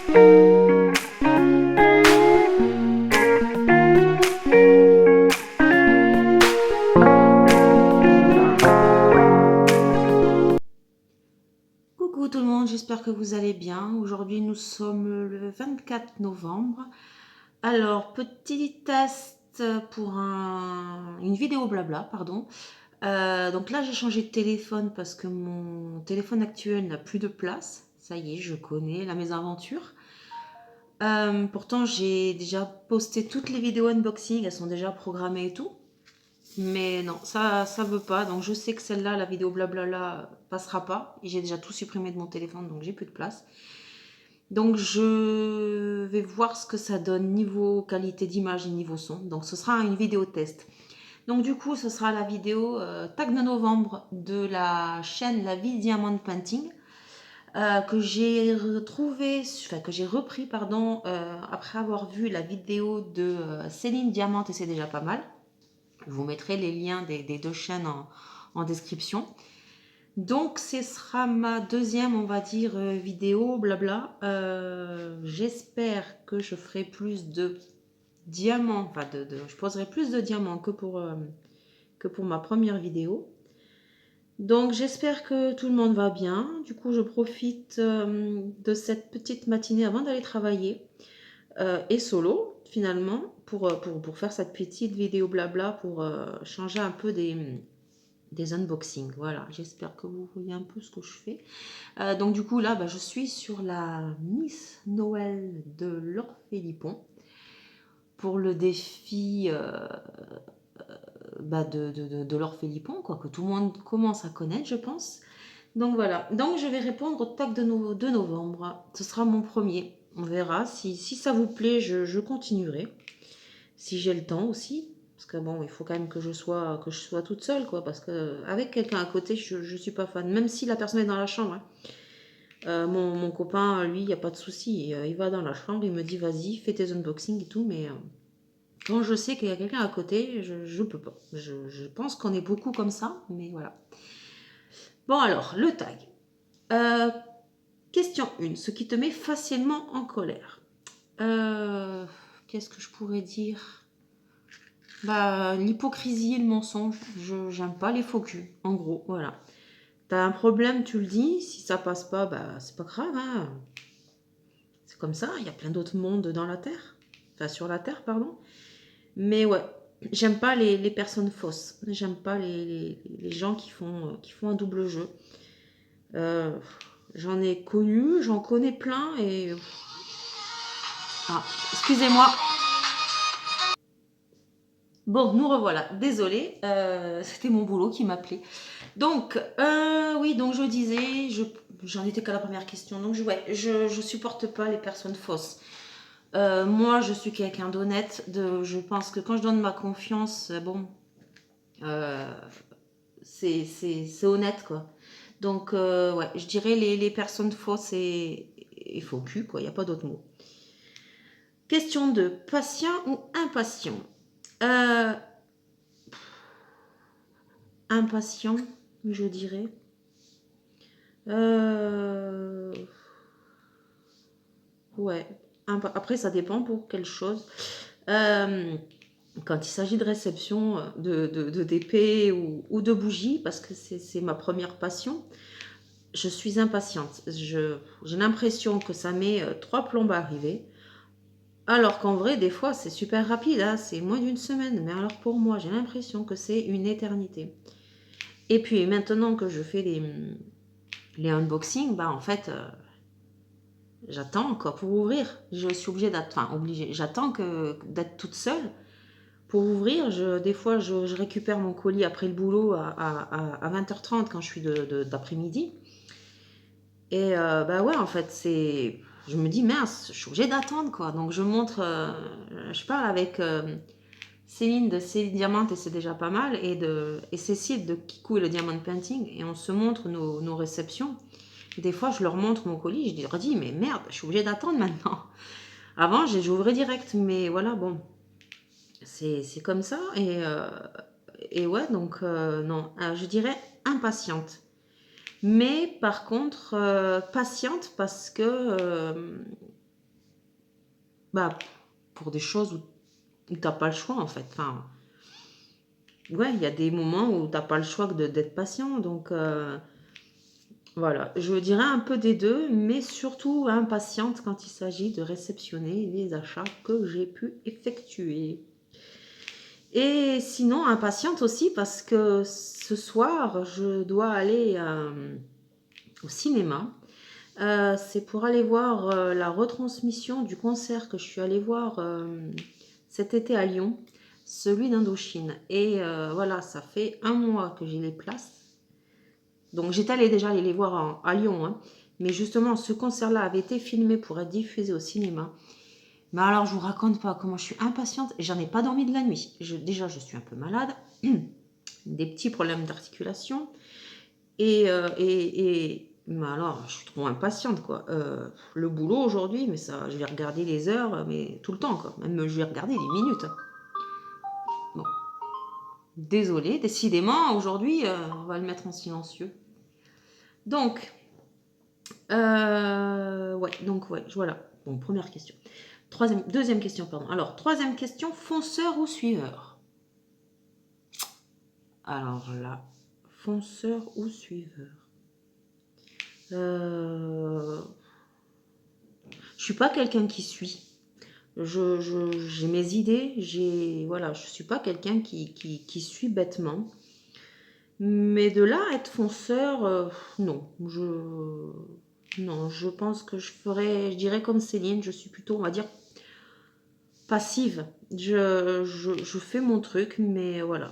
Coucou tout le monde, j'espère que vous allez bien. Aujourd'hui nous sommes le 24 novembre. Alors, petit test pour une vidéo blabla, pardon. Donc là j'ai changé de téléphone parce que mon téléphone actuel n'a plus de place. Ça y est, je connais la mésaventure. Pourtant j'ai déjà posté toutes les vidéos unboxing, elles sont déjà programmées et tout. Mais non, ça veut pas. Donc je sais que celle-là, la vidéo blabla là, passera pas. Et j'ai déjà tout supprimé de mon téléphone, donc j'ai plus de place. Donc je vais voir ce que ça donne niveau qualité d'image et niveau son. Donc ce sera une vidéo test. Donc du coup, ce sera la vidéo tag de novembre de la chaîne La Vie Diamond Painting. Que j'ai retrouvé, enfin que j'ai repris, pardon, après avoir vu la vidéo de Céline Diamant et c'est déjà pas mal. Je vous mettrai les liens des deux chaînes en description. Donc, ce sera ma deuxième, on va dire, vidéo, blabla. J'espère que je ferai plus de diamants, enfin, je poserai plus de diamants que pour ma première vidéo. Donc, j'espère que tout le monde va bien. Du coup, je profite de cette petite matinée avant d'aller travailler et solo finalement pour faire cette petite vidéo blabla pour changer un peu des unboxings. Voilà, j'espère que vous voyez un peu ce que je fais. Donc du coup là, je suis sur la Miss Noël de l'Orphélipon pour le défi de l'Orphélipon, quoi, que tout le monde commence à connaître, je pense. Donc voilà, donc je vais répondre au tag de novembre. Ce sera mon premier. On verra. Si ça vous plaît, je continuerai. Si j'ai le temps aussi. Parce que bon, il faut quand même que je sois toute seule, quoi. Parce que avec quelqu'un à côté, je suis pas fan. Même si la personne est dans la chambre, hein. Mon copain, lui, il n'y a pas de souci. Il va dans la chambre, il me dit vas-y, fais tes unboxings et tout. Mais quand je sais qu'il y a quelqu'un à côté, je peux pas. Je pense qu'on est beaucoup comme ça, mais voilà. Bon alors, le tag. Euh, Question 1. Ce qui te met facilement en colère. Qu'est-ce que je pourrais dire? L'hypocrisie et le mensonge. J'aime pas les faux culs, en gros, voilà. T'as un problème, tu le dis. Si ça passe pas, c'est pas grave, hein. C'est comme ça, il y a plein d'autres mondes dans la Terre. Enfin, sur la Terre, pardon. Mais ouais, j'aime pas les personnes fausses. J'aime pas les gens qui font un double jeu. J'en ai connu, j'en connais plein et... Ah, excusez-moi. Bon, nous revoilà. Désolée, c'était mon boulot qui m'appelait. Donc, oui, donc je disais, j'en étais qu'à la première question. Donc, je supporte pas les personnes fausses. Moi, je suis quelqu'un d'honnête. Je pense que quand je donne ma confiance, bon, euh, c'est honnête, quoi. Donc, ouais, je dirais les personnes fausses et faux cul, quoi. Il n'y a pas d'autre mot. Question 2. Patient ou impatient? Impatient, je dirais. Ouais. Après, ça dépend pour quelle chose. Quand il s'agit de réception de d'épées ou de bougies, parce que c'est ma première passion, je suis impatiente. J'ai l'impression que ça met 3 plombes à arriver. Alors qu'en vrai, des fois, c'est super rapide, hein, c'est moins d'une semaine. Mais alors pour moi, j'ai l'impression que c'est une éternité. Et puis maintenant que je fais les unboxings, en fait, j'attends quoi pour ouvrir. Je suis obligée d'être, enfin obligée. J'attends d'être toute seule pour ouvrir. Des fois, je récupère mon colis après le boulot à 20h30 quand je suis d'après-midi. Et ouais, en fait, je me dis mince, je suis obligée d'attendre quoi. Donc je montre, je parle avec Céline de Céline Diamant et c'est déjà pas mal et Cécile de Kikou et le Diamond Painting et on se montre nos réceptions. Et des fois, je leur montre mon colis, je leur dis mais merde, je suis obligée d'attendre maintenant. Avant, j'ouvrais direct, mais voilà, bon, c'est comme ça et ouais, donc non, je dirais impatiente. Mais par contre, patiente parce que bah, pour des choses où tu n'as pas le choix, en fait. Enfin, ouais, il y a des moments où tu n'as pas le choix d'être patient. Donc, voilà. Je dirais un peu des deux, mais surtout impatiente quand il s'agit de réceptionner les achats que j'ai pu effectuer. Et sinon, impatiente aussi parce que ce soir, je dois aller au cinéma. C'est pour aller voir la retransmission du concert que je suis allée voir cet été à Lyon, celui d'Indochine. Et voilà, ça fait un mois que j'ai les places. Donc j'étais allée déjà aller les voir à Lyon, hein. Mais justement, ce concert-là avait été filmé pour être diffusé au cinéma. Mais alors, je vous raconte pas comment je suis impatiente. J'en ai pas dormi de la nuit. Déjà, je suis un peu malade. Des petits problèmes d'articulation. Mais alors, je suis trop impatiente, quoi. Le boulot aujourd'hui, mais ça, je vais regarder les heures, mais tout le temps, quoi. Même je vais regarder les minutes. Bon, désolée, décidément, aujourd'hui, on va le mettre en silencieux. Donc, ouais, voilà. Bon, première question. Deuxième question, pardon. Alors, troisième question, fonceur ou suiveur? Alors là, fonceur ou suiveur? Je suis pas quelqu'un qui suit. J'ai mes idées, voilà, je suis pas quelqu'un qui suit bêtement. Mais de là à être fonceur, non. Non, je pense que je dirais comme Céline, je suis plutôt, on va dire, passive. Je fais mon truc, mais voilà,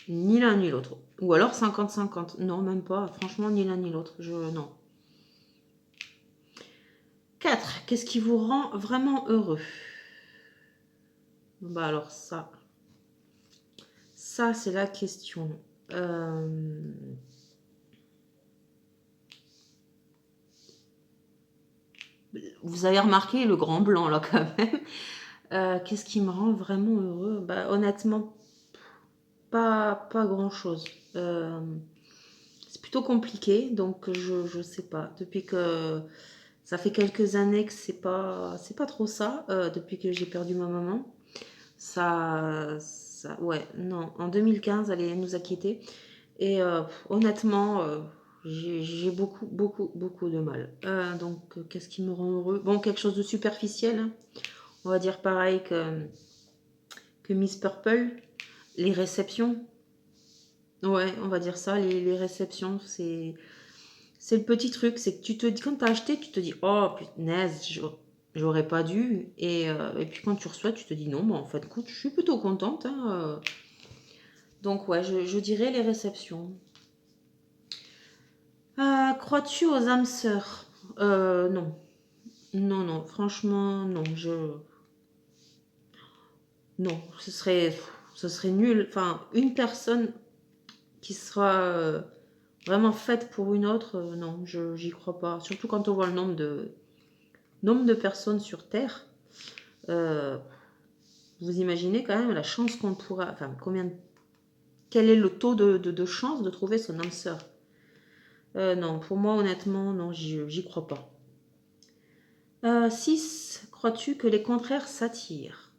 ni l'un ni l'autre. Ou alors 50-50. Non, même pas. Franchement, ni l'un ni l'autre. Non. 4. Qu'est-ce qui vous rend vraiment heureux? Bah alors ça c'est la question. Vous avez remarqué le grand blanc là quand même. Qu'est-ce qui me rend vraiment heureux? Bah honnêtement, pas grand-chose. C'est plutôt compliqué, donc je sais pas. Depuis que ça fait quelques années que c'est pas trop ça. Depuis que j'ai perdu ma maman, ouais, non. En 2015, elle nous a quittés. Et honnêtement, j'ai beaucoup de mal. Donc, qu'est-ce qui me rend heureux? Bon, quelque chose de superficiel, hein. On va dire pareil que Miss Purple. Les réceptions. Ouais, on va dire ça. Les réceptions, c'est le petit truc. C'est que tu te dis, quand tu as acheté, tu te dis, oh punaise, j'aurais pas dû. Et puis quand tu reçois, tu te dis, non, en fait, écoute, je suis plutôt contente, hein. Donc, ouais, je dirais les réceptions. Crois-tu aux âmes sœurs? Non. Non, franchement, non. Non, ce serait nul. Enfin, une personne qui sera vraiment faite pour une autre, non, j'y crois pas. Surtout quand on voit le nombre de personnes sur Terre. Euh, Vous imaginez quand même la chance qu'on pourra. Enfin, quel est le taux de chance de trouver son âme sœur? Non, pour moi, honnêtement, non, j'y crois pas. 6. Crois-tu que les contraires s'attirent?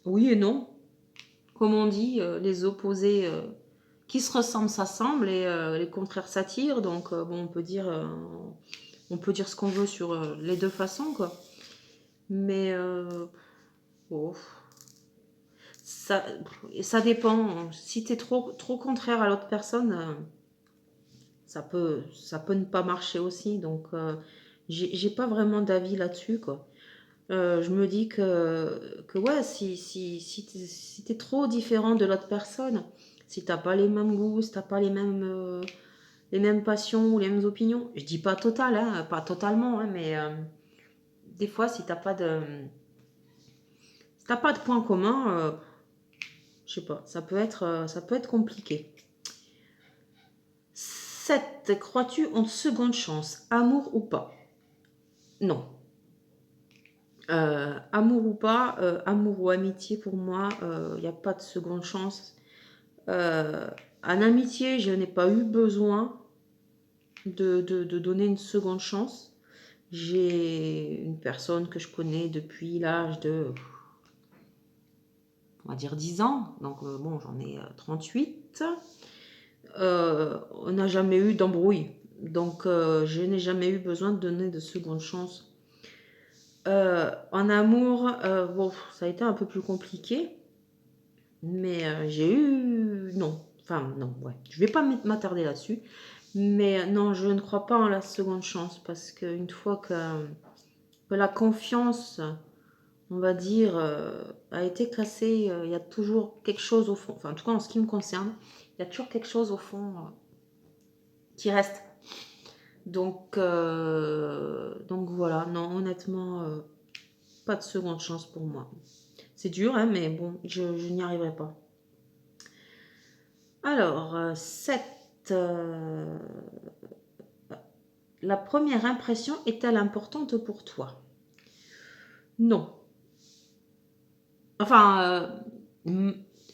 Oui et non. Comme on dit, les opposés qui se ressemblent s'assemblent et les contraires s'attirent. Donc, bon, on peut dire ce qu'on veut sur les deux façons, quoi. Mais oh, ça dépend. Si tu es trop contraire à l'autre personne, ça peut ne pas marcher aussi. Donc, j'ai pas vraiment d'avis là-dessus, quoi. Je me dis que ouais, si t'es trop différent de l'autre personne, si t'as pas les mêmes goûts, si t'as pas les mêmes passions ou les mêmes opinions, je dis pas total, hein, pas totalement, hein, mais des fois, si t'as pas de point commun, je sais pas, ça peut être compliqué. 7. Crois-tu en seconde chance, amour ou pas? Non. Amour ou pas, amour ou amitié, pour moi, il n'y a pas de seconde chance. En amitié, je n'ai pas eu besoin de donner une seconde chance. J'ai une personne que je connais depuis l'âge de, on va dire 10 ans. Donc bon, j'en ai 38. On n'a jamais eu d'embrouille. Donc je n'ai jamais eu besoin de donner de seconde chance. En amour, bon, ça a été un peu plus compliqué. Mais j'ai eu... Non. Enfin, non, ouais. Je vais pas m'attarder là-dessus. Mais non, je ne crois pas en la seconde chance. Parce qu'une fois que la confiance, on va dire, a été cassée, il y a toujours quelque chose au fond. Enfin, en tout cas, en ce qui me concerne, il y a toujours quelque chose au fond qui reste. Donc voilà. Non, honnêtement, pas de seconde chance pour moi. C'est dur, hein, mais bon, je n'y arriverai pas. Alors, la première impression est-elle importante pour toi? Non. Enfin,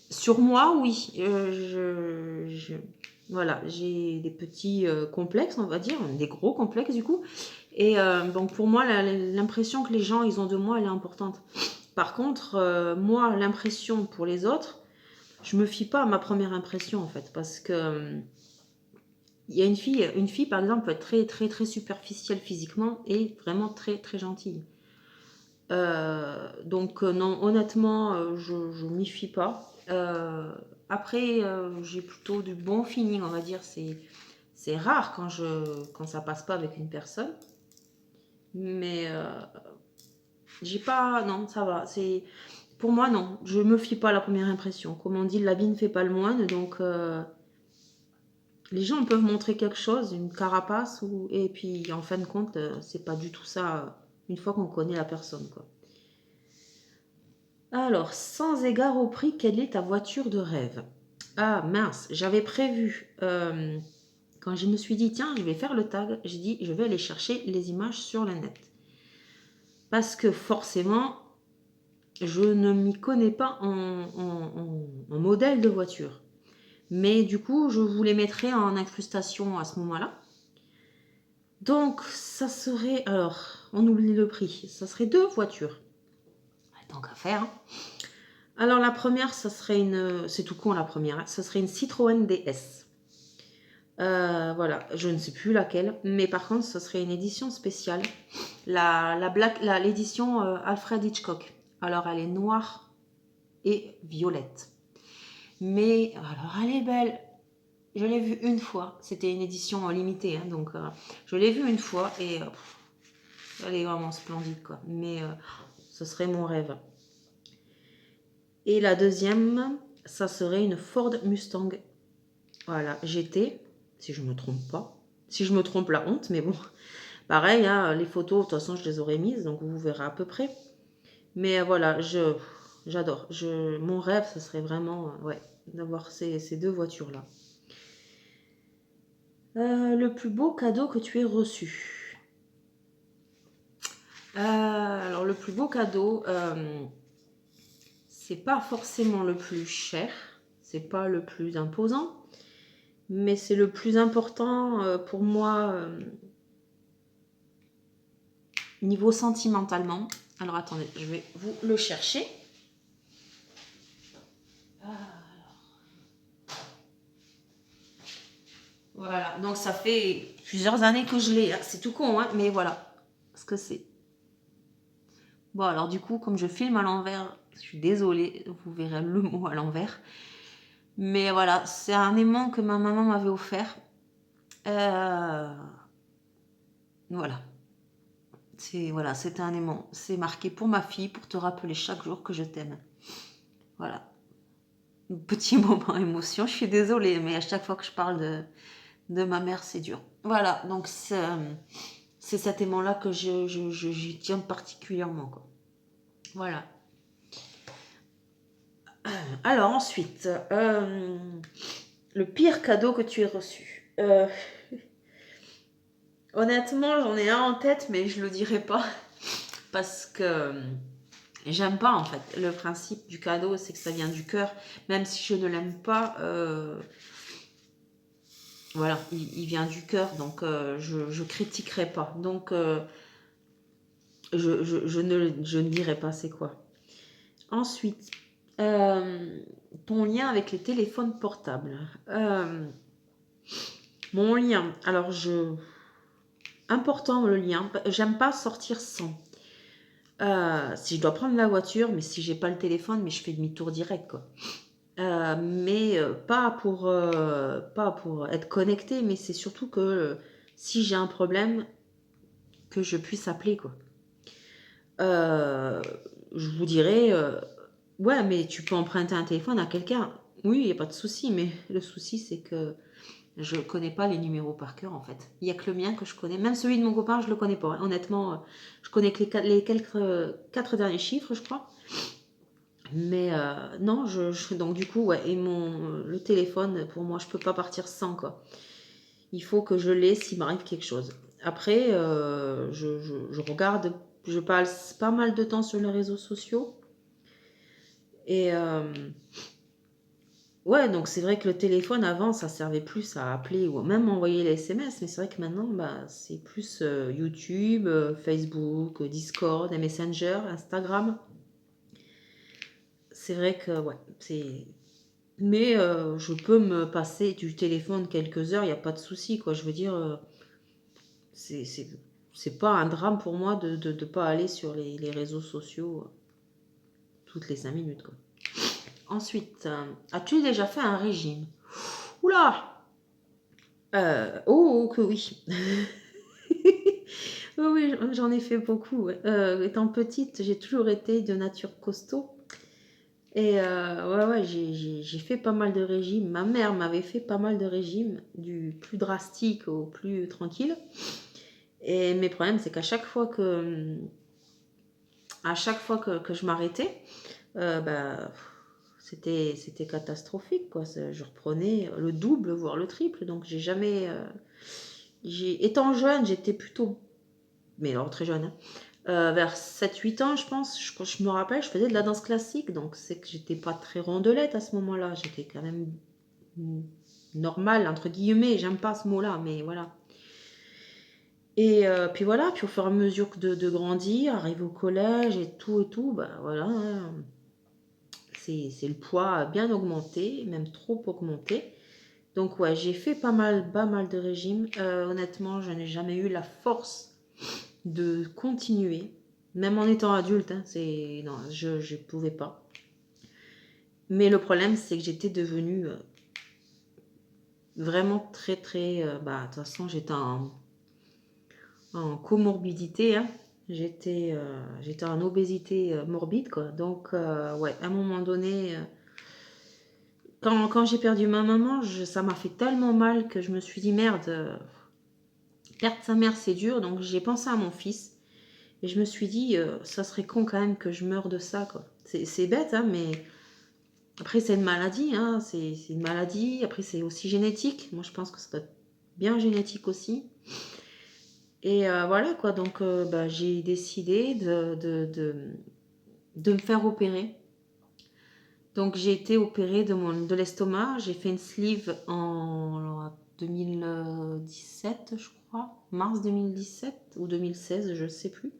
sur moi, oui. Voilà, j'ai des petits complexes, on va dire, des gros complexes du coup. Et donc pour moi, l'impression que les gens ils ont de moi, elle est importante. Par contre, moi, l'impression pour les autres, je me fie pas à ma première impression en fait, parce que il y a une fille par exemple peut être très très très superficielle physiquement et vraiment très très gentille. Donc non, honnêtement, je m'y fie pas. Après, j'ai plutôt du bon feeling, on va dire. C'est rare quand ça passe pas avec une personne. Mais j'ai pas... Non, ça va. Pour moi, non. Je me fie pas à la première impression. Comme on dit, l'habit ne fait pas le moine. Donc, les gens peuvent montrer quelque chose, une carapace, et puis en fin de compte, c'est pas du tout ça une fois qu'on connaît la personne, quoi. Alors, sans égard au prix, quelle est ta voiture de rêve? Ah mince, j'avais prévu, quand je me suis dit, tiens, je vais faire le tag, j'ai dit, je vais aller chercher les images sur le net. Parce que forcément, je ne m'y connais pas en modèle de voiture. Mais du coup, je vous les mettrai en incrustation à ce moment-là. Donc, ça serait, alors, on oublie le prix, ça serait 2 voitures. Tant qu'à faire, hein. Alors la première, ça serait c'est tout con la première, hein, ça serait une Citroën DS. Voilà, je ne sais plus laquelle, mais par contre, ce serait une édition spéciale. L'édition Alfred Hitchcock. Alors elle est noire et violette. Mais alors elle est belle. Je l'ai vue une fois. C'était une édition limitée, hein, donc je l'ai vue une fois et elle est vraiment splendide, quoi. Mais ce serait mon rêve. Et la deuxième, ça serait une Ford Mustang. Voilà, GT, si je ne me trompe pas. Si je me trompe, la honte, mais bon. Pareil, hein, les photos, de toute façon, je les aurais mises, donc vous verrez à peu près. Mais voilà, j'adore. Mon rêve, ce serait vraiment ouais, d'avoir ces 2 voitures-là. Le plus beau cadeau que tu aies reçu? Alors, le plus beau cadeau, c'est pas forcément le plus cher, c'est pas le plus imposant, mais c'est le plus important pour moi niveau sentimentalement. Alors attendez, je vais vous le chercher. Voilà, donc ça fait plusieurs années que je l'ai. C'est tout con, hein, mais voilà ce que c'est. Bon, alors du coup, comme je filme à l'envers, je suis désolée, vous verrez le mot à l'envers. Mais voilà, c'est un aimant que ma maman m'avait offert. Voilà. Voilà, c'était un aimant. C'est marqué pour ma fille, pour te rappeler chaque jour que je t'aime. Voilà. Petit moment émotion, je suis désolée, mais à chaque fois que je parle de ma mère, c'est dur. Voilà, donc c'est cet aimant-là que j'y tiens particulièrement, quoi. Voilà. Alors ensuite, le pire cadeau que tu aies reçu. Honnêtement, j'en ai un en tête, mais je le dirai pas parce que j'aime pas en fait. Le principe du cadeau, c'est que ça vient du cœur, même si je ne l'aime pas. Voilà, il vient du cœur, donc je critiquerai pas. Donc je ne dirai pas c'est quoi. Ensuite, ton lien avec les téléphones portables. Mon lien, alors important le lien, j'aime pas sortir sans. Si je dois prendre la voiture, mais si j'ai pas le téléphone, mais je fais demi-tour direct, quoi. Mais pas pour être connecté, mais c'est surtout que si j'ai un problème, que je puisse appeler, quoi. Je vous dirais, ouais, mais tu peux emprunter un téléphone à quelqu'un. Oui, il n'y a pas de souci, mais le souci, c'est que je ne connais pas les numéros par cœur, en fait. Il n'y a que le mien que je connais. Même celui de mon copain, je ne le connais pas. Honnêtement, je connais que les quelques 4 derniers chiffres, je crois. Mais non, donc du coup, ouais, et le téléphone, pour moi, je peux pas partir sans, quoi. Il faut que je l'ai s'il m'arrive quelque chose. Après, je regarde, je passe pas mal de temps sur les réseaux sociaux. Et ouais, donc c'est vrai que le téléphone, avant, ça servait plus à appeler ou même envoyer les SMS. Mais c'est vrai que maintenant, bah, c'est plus YouTube, Facebook, Discord, Messenger, Instagram. C'est vrai que, ouais, c'est... Mais je peux me passer du téléphone quelques heures, il n'y a pas de souci, quoi. Je veux dire, c'est c'est pas un drame pour moi de pas aller sur les réseaux sociaux toutes les 5 minutes, quoi. Ensuite, as-tu déjà fait un régime? Oula! Oh, que oui. Oh oui, j'en ai fait beaucoup, ouais. Étant petite, j'ai toujours été de nature costaud. Et ouais, ouais, j'ai fait pas mal de régimes. Ma mère m'avait fait pas mal de régimes, du plus drastique au plus tranquille. Et mes problèmes, c'est qu'à chaque fois que je m'arrêtais, bah, c'était catastrophique, quoi. Je reprenais le double, voire le triple. Donc j'ai jamais... étant jeune, j'étais plutôt... Mais alors très jeune, hein. Vers 7-8 ans, je pense, quand je me rappelle, je faisais de la danse classique, donc c'est que j'étais pas très rondelette à ce moment-là, j'étais quand même normale, entre guillemets, j'aime pas ce mot-là, mais voilà. Et puis voilà, puis au fur et à mesure de grandir, arriver au collège et tout, bah voilà, hein, c'est le poids a bien augmenté, même trop augmenté. Donc ouais, j'ai fait pas mal de régimes. Honnêtement, je n'ai jamais eu la force de continuer, même en étant adulte, hein, non, je pouvais pas. Mais le problème, c'est que j'étais devenue vraiment très très, bah de toute façon, j'étais en comorbidité, hein. J'étais en obésité morbide, quoi. Donc ouais, à un moment donné, quand j'ai perdu ma maman, ça m'a fait tellement mal que je me suis dit merde, perdre sa mère c'est dur, donc j'ai pensé à mon fils. Et je me suis dit, ça serait con quand même que je meure de ça, quoi. C'est bête, hein, mais après, c'est une maladie, hein, c'est une maladie. Après, c'est aussi génétique. Moi, je pense que ça doit être bien génétique aussi. Et voilà, quoi. Donc, bah, j'ai décidé de me faire opérer. Donc, j'ai été opérée de l'estomac. J'ai fait une sleeve en 2017, je crois. Mars 2017 ou 2016, je ne sais plus.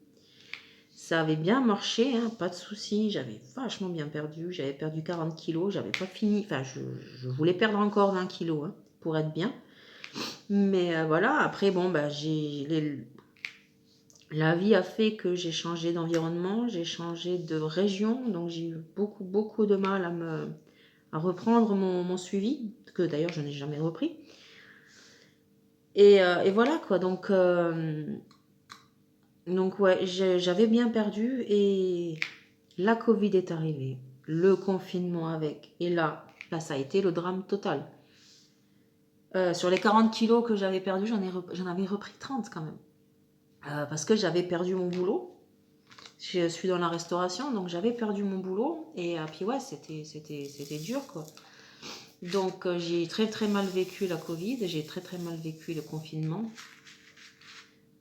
Ça avait bien marché, hein, pas de souci. J'avais vachement bien perdu. J'avais perdu 40 kilos. J'avais pas fini. Enfin, je voulais perdre encore 20 kilos, hein, pour être bien. Mais voilà, après, bon, bah, la vie a fait que j'ai changé d'environnement, j'ai changé de région. Donc, j'ai eu beaucoup, beaucoup de mal à reprendre mon suivi, que d'ailleurs, je n'ai jamais repris. Et voilà, quoi. Donc ouais, j'avais bien perdu et la Covid est arrivée, le confinement avec. Et là, ça a été le drame total. Sur les 40 kilos que j'avais perdus, j'en avais repris 30 quand même. Parce que j'avais perdu mon boulot. Je suis dans la restauration, donc j'avais perdu mon boulot. Et puis ouais, c'était dur, quoi. Donc j'ai très très mal vécu la Covid, j'ai très très mal vécu le confinement.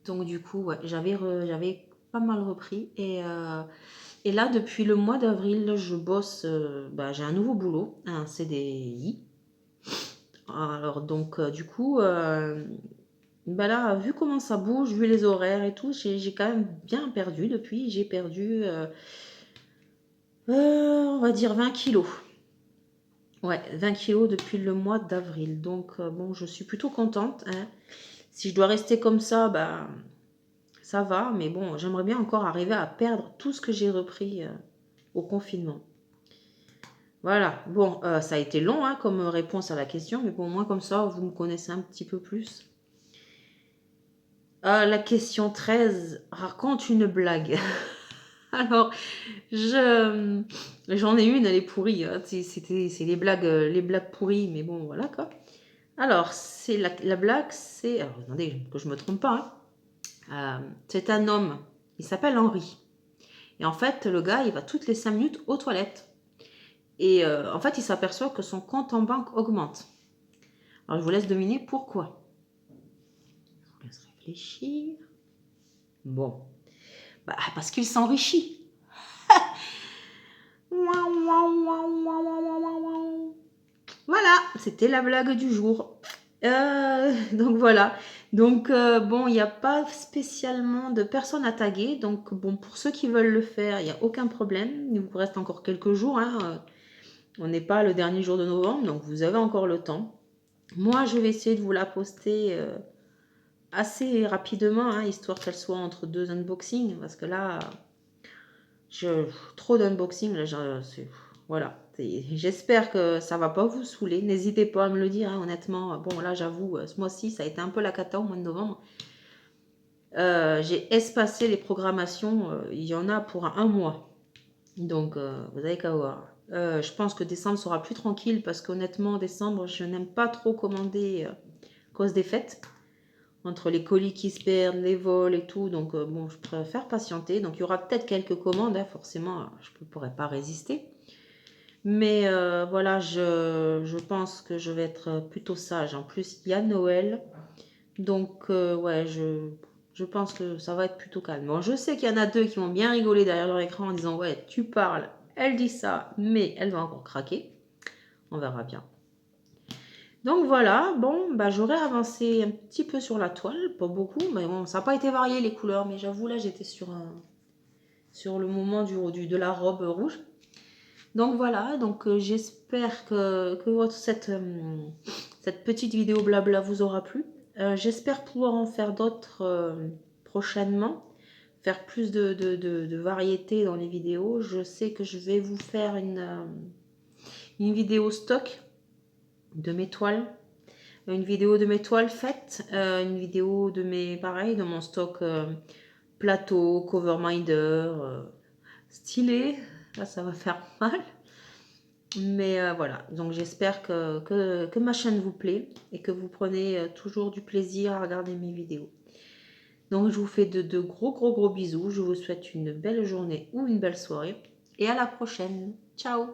Donc du coup, ouais, j'avais pas mal repris. Et là, depuis le mois d'avril, je bosse, bah, j'ai un nouveau boulot, un CDI. Alors donc du coup, bah là, vu comment ça bouge, vu les horaires et tout, j'ai quand même bien perdu depuis. J'ai perdu, on va dire 20 kilos. Ouais, 20 kilos depuis le mois d'avril. Donc, bon, je suis plutôt contente, hein. Si je dois rester comme ça, bah, ça va. Mais bon, j'aimerais bien encore arriver à perdre tout ce que j'ai repris au confinement. Voilà. Bon, ça a été long hein, comme réponse à la question, mais pour moi, comme ça, vous me connaissez un petit peu plus. La question 13, raconte une blague. Alors, j'en ai une, elle est pourrie, hein. C'est les blagues pourries, mais bon, voilà quoi. Alors, c'est la blague, c'est... Alors, attendez, que je me trompe pas, hein. C'est un homme, il s'appelle Henri. Et en fait, le gars, il va toutes les 5 minutes aux toilettes. Et en fait, il s'aperçoit que son compte en banque augmente. Alors, je vous laisse deviner pourquoi. Je vous laisse réfléchir. Bon. Bah, parce qu'il s'enrichit. Voilà, c'était la blague du jour. Donc voilà. Donc bon, il n'y a pas spécialement de personnes à taguer. Donc bon, pour ceux qui veulent le faire, il n'y a aucun problème. Il vous reste encore quelques jours, hein. On n'est pas le dernier jour de novembre, donc vous avez encore le temps. Moi, je vais essayer de vous la poster assez rapidement, hein, histoire qu'elle soit entre deux unboxings. Parce que là, trop d'unboxing, là, voilà. J'espère que ça va pas vous saouler. N'hésitez pas à me le dire, hein, honnêtement. Bon, là, j'avoue, ce mois-ci, ça a été un peu la cata au mois de novembre. J'ai espacé les programmations. Il y en a pour un mois. Donc, vous avez qu'à voir. Je pense que décembre sera plus tranquille parce qu'honnêtement, décembre, je n'aime pas trop commander à cause des fêtes. Entre les colis qui se perdent, les vols et tout. Donc, bon, je préfère patienter. Donc, il y aura peut-être quelques commandes. Hein, forcément, je ne pourrai pas résister. Mais voilà, je pense que je vais être plutôt sage. En plus, il y a Noël. Donc, ouais, je pense que ça va être plutôt calme. Bon, je sais qu'il y en a deux qui vont bien rigoler derrière leur écran en disant, ouais, tu parles, elle dit ça, mais elle va encore craquer. On verra bien. Donc voilà, bon, bah, j'aurais avancé un petit peu sur la toile, pas beaucoup, mais bon, ça n'a pas été varié les couleurs, mais j'avoue, là, j'étais sur le moment de la robe rouge. Donc voilà, donc j'espère que cette petite vidéo blabla vous aura plu. J'espère pouvoir en faire d'autres prochainement, faire plus de variété dans les vidéos. Je sais que je vais vous faire une vidéo stock de mes toiles, une vidéo de mes toiles faites, une vidéo pareil, de mon stock plateau, coverminder, stylé. Là, ça va faire mal. Mais voilà, donc j'espère que ma chaîne vous plaît et que vous prenez toujours du plaisir à regarder mes vidéos. Donc je vous fais de gros bisous, je vous souhaite une belle journée ou une belle soirée et à la prochaine. Ciao!